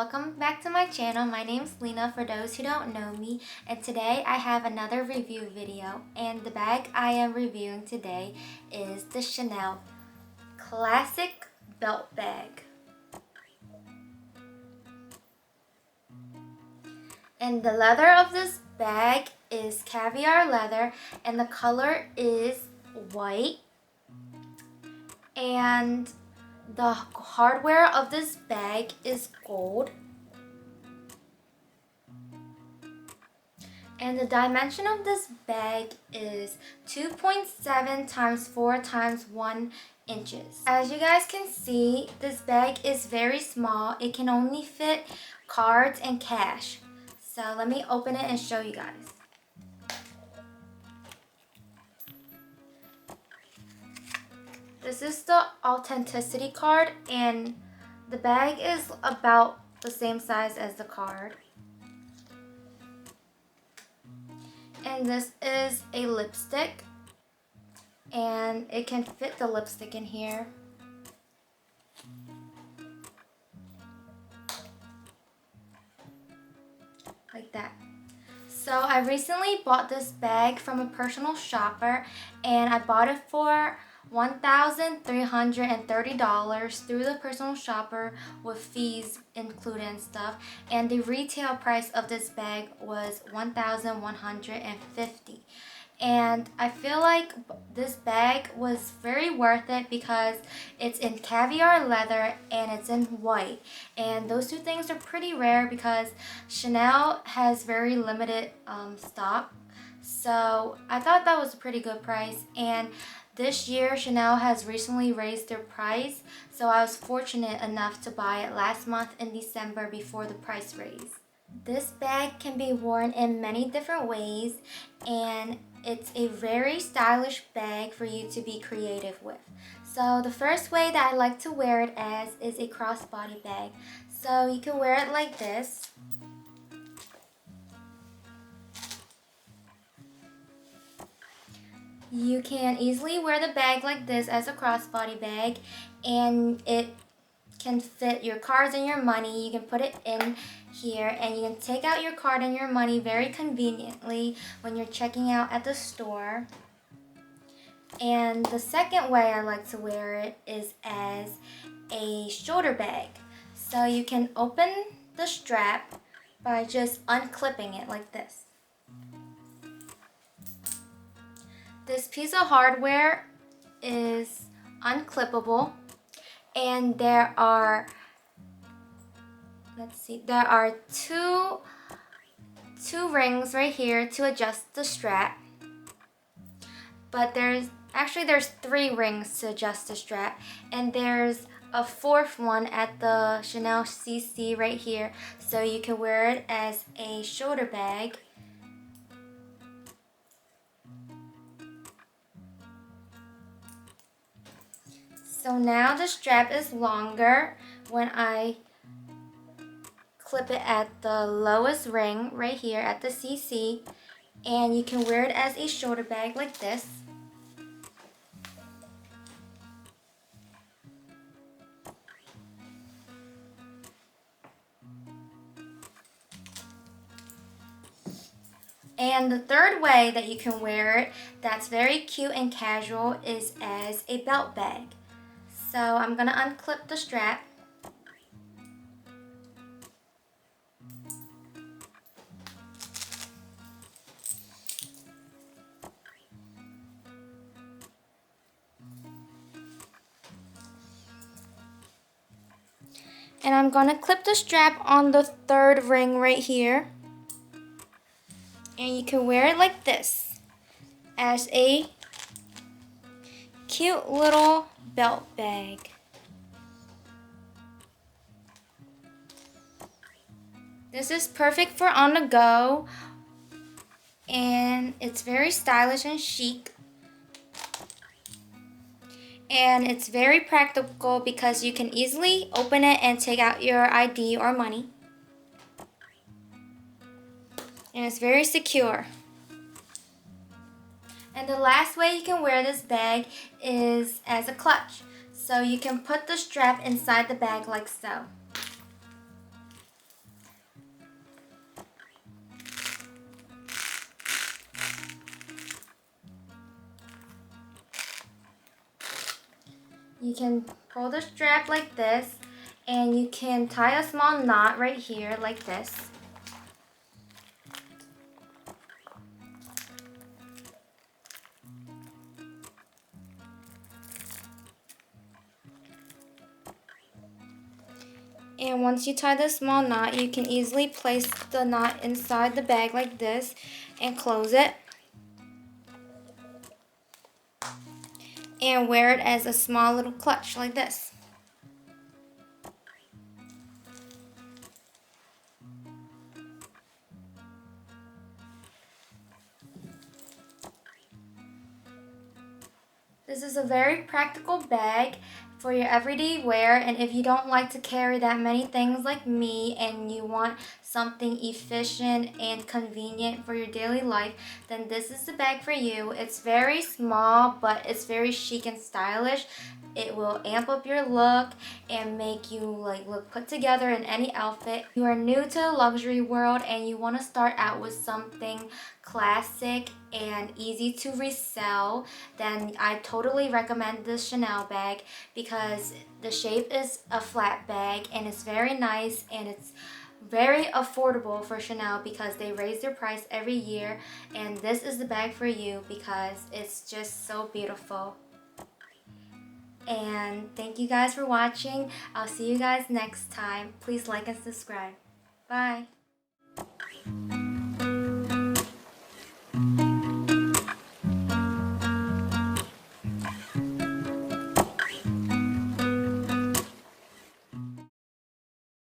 welcome back to my channel. My name's Lena for those who don't know me, and today I have another review video, and the bag I am reviewing today is the Chanel Classic Belt Bag. And the leather of this bag is caviar leather, and the color is white, and the hardware of this bag is gold. And the dimension of this bag is 2.7 times 4 times 1 inches. As you guys can see, this bag is very small. It can only fit cards and cash. So let me open it and show you guys. This is the authenticity card, and the bag is about the same size as the card. And this is a lipstick, and it can fit the lipstick in here. Like that. So I recently bought this bag from a personal shopper, and I bought it for $1,330 through the personal shopper with fees included and stuff, and the retail price of this bag was $1,150. And I feel like this bag was very worth it because it's in caviar leather and it's in white, and those two things are pretty rare because Chanel has very limited stock. So I thought that was a pretty good price, and this year Chanel has recently raised their price, so I was fortunate enough to buy it last month in December before the price raise. This bag can be worn in many different ways, and it's a very stylish bag for you to be creative with. So the first way that I like to wear it as is a crossbody bag. So you can wear it like this. You can easily wear the bag like this as a crossbody bag, and it can fit your cards and your money. You can put it in here, and you can take out your card and your money very conveniently when you're checking out at the store. And the second way I like to wear it is as a shoulder bag. So you can open the strap by just unclipping it like this. This piece of hardware is unclippable, and there are two rings right here to adjust the strap. But there's 3 rings to adjust the strap, and there's a 4th one at the Chanel CC right here, so you can wear it as a shoulder bag. So now the strap is longer when I clip it at the lowest ring right here at the CC, and you can wear it as a shoulder bag like this. And the third way that you can wear it that's very cute and casual is as a belt bag. So I'm going to unclip the strap. And I'm going to clip the strap on the 3rd ring right here. And you can wear it like this as a cute little belt bag. This is perfect for on the go, and it's very stylish and chic. And it's very practical because you can easily open it and take out your ID or money. And it's very secure. And the last way you can wear this bag is as a clutch. So you can put the strap inside the bag like so. You can pull the strap like this, and you can tie a small knot right here like this. And once you tie the small knot, you can easily place the knot inside the bag like this and close it. And wear it as a small little clutch like this. This is a very practical bag for your everyday wear, and if you don't like to carry that many things like me and you want something efficient and convenient for your daily life, then this is the bag for you. It's very small, but it's very chic and stylish. It will amp up your look and make you look put together in any outfit. If you are new to the luxury world and you want to start out with something classic and easy to resell, then I totally recommend this Chanel bag because the shape is a flat bag and it's very nice and it's very affordable for Chanel because they raise their price every year, and this is the bag for you because it's just so beautiful. And thank you guys for watching. I'll see you guys next time. Please like and subscribe. Bye.